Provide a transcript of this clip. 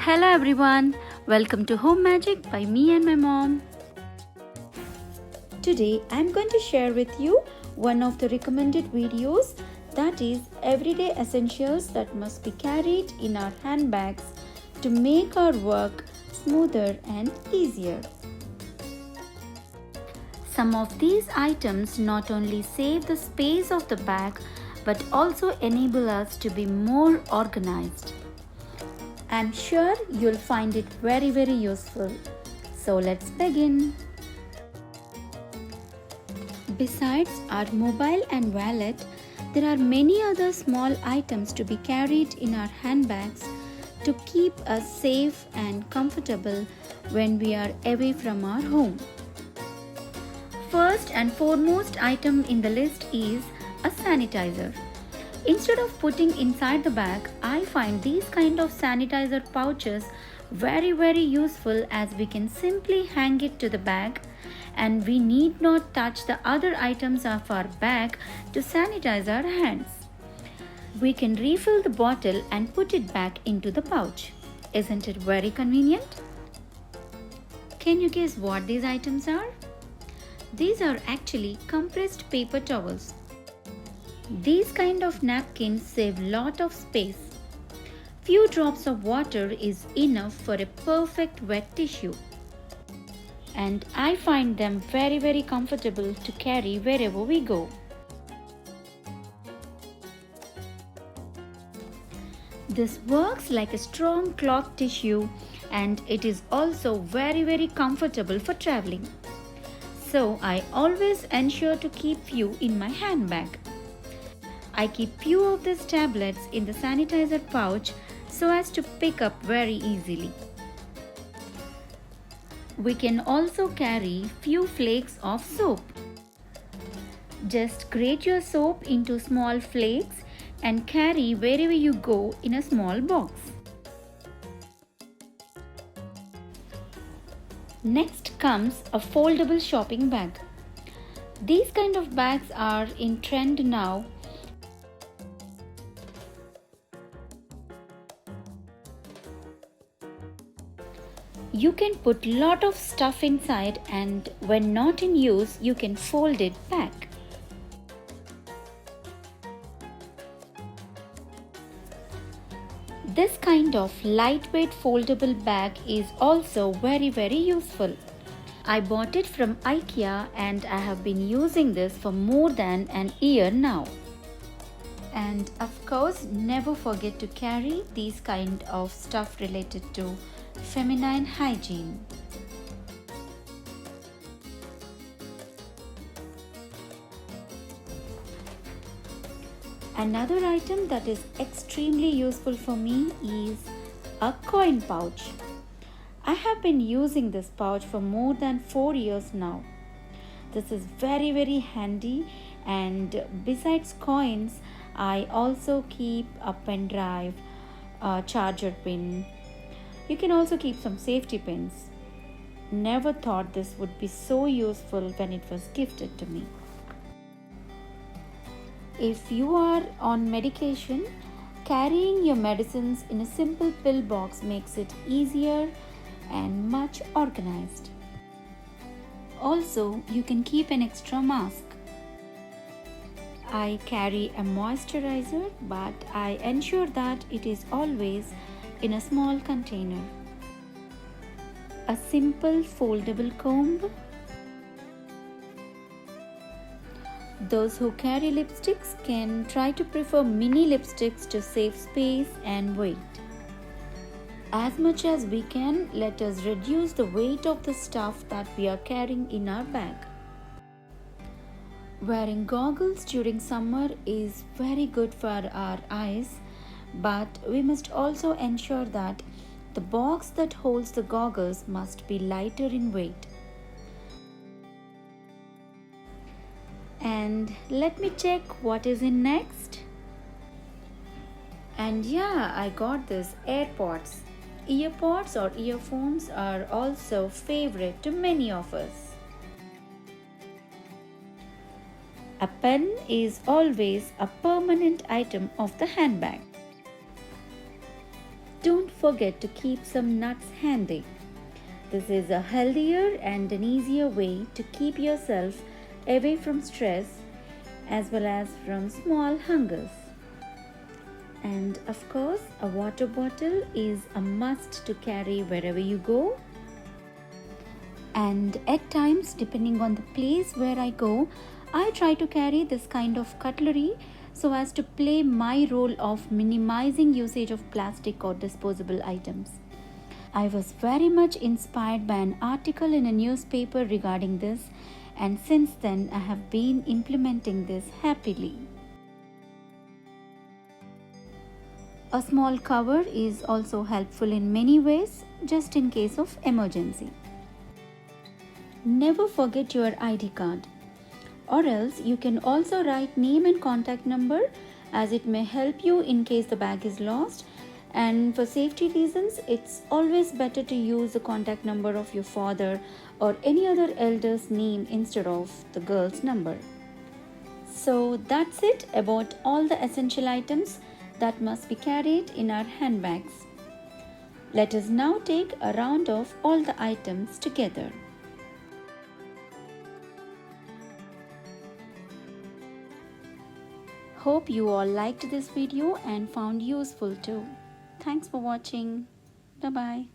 Hello everyone, welcome to Home Magic by me and my mom. Today I'm going to share with you one of the recommended videos, that is everyday essentials that must be carried in our handbags to make our work smoother and easier. Some of these items not only save the space of the bag but also enable us to be more organized. I'm sure you'll find it very useful. So let's begin. Besides our mobile and wallet, there are many other small items to be carried in our handbags to keep us safe and comfortable when we are away from our home. First and foremost item in the list is a sanitizer. Instead of putting inside the bag, I find these kind of sanitizer pouches very useful, as we can simply hang it to the bag and we need not touch the other items of our bag to sanitize our hands. We can refill the bottle and put it back into the pouch. Isn't it very convenient? Can you guess what these items are? These are actually compressed paper towels. These kind of napkins save lot of space. Few drops of water is enough for a perfect wet tissue. And I find them very comfortable to carry wherever we go. This works like a strong cloth tissue and it is also very comfortable for traveling. So I always ensure to keep few in my handbag. I keep few of these tablets in the sanitizer pouch so as to pick up very easily. We can also carry few flakes of soap. Just grate your soap into small flakes and carry wherever you go in a small box. Next comes a foldable shopping bag. These kind of bags are in trend now. You can put lot of stuff inside and when not in use, you can fold it back. This kind of lightweight foldable bag is also very useful. I bought it from IKEA and I have been using this for more than an year now. And of course, never forget to carry these kind of stuff related to feminine hygiene. Another item that is extremely useful for me is a coin pouch. I have been using this pouch for more than 4 years now. This is very handy, and besides coins, I also keep a pen drive, a charger pin. You can also keep some safety pins. Never thought this would be so useful when it was gifted to me. If you are on medication, carrying your medicines in a simple pill box makes it easier and much organized. Also, you can keep an extra mask. I carry a moisturizer, but I ensure that it is always in a small container. A simple foldable comb. Those who carry lipsticks can try to prefer mini lipsticks to save space and weight. As much as we can, let us reduce the weight of the stuff that we are carrying in our bag. Wearing goggles during summer is very good for our eyes, but we must also ensure that the box that holds the goggles must be lighter in weight. And let me check what is in next. And yeah, I got this AirPods. Earpods or earphones are also favorite to many of us. A pen is always a permanent item of the handbag. don't forget to keep some nuts handy. This is a healthier and an easier way to keep yourself away from stress as well as from small hungers. And of course, a water bottle is a must to carry wherever you go. And at times, depending on the place where I go, I try to carry this kind of cutlery so as to play my role of minimizing usage of plastic or disposable items. I was very much inspired by an article in a newspaper regarding this, and since then I have been implementing this happily. A small cover is also helpful in many ways, just in case of emergency. Never forget your ID card, or else you can also write name and contact number, as it may help you in case the bag is lost. And for safety reasons, it's always better to use the contact number of your father or any other elder's name instead of the girl's number. So that's it about all the essential items that must be carried in our handbags. Let us now take a round of all the items together. Hope you all liked this video and found useful too. Thanks for watching. Bye bye.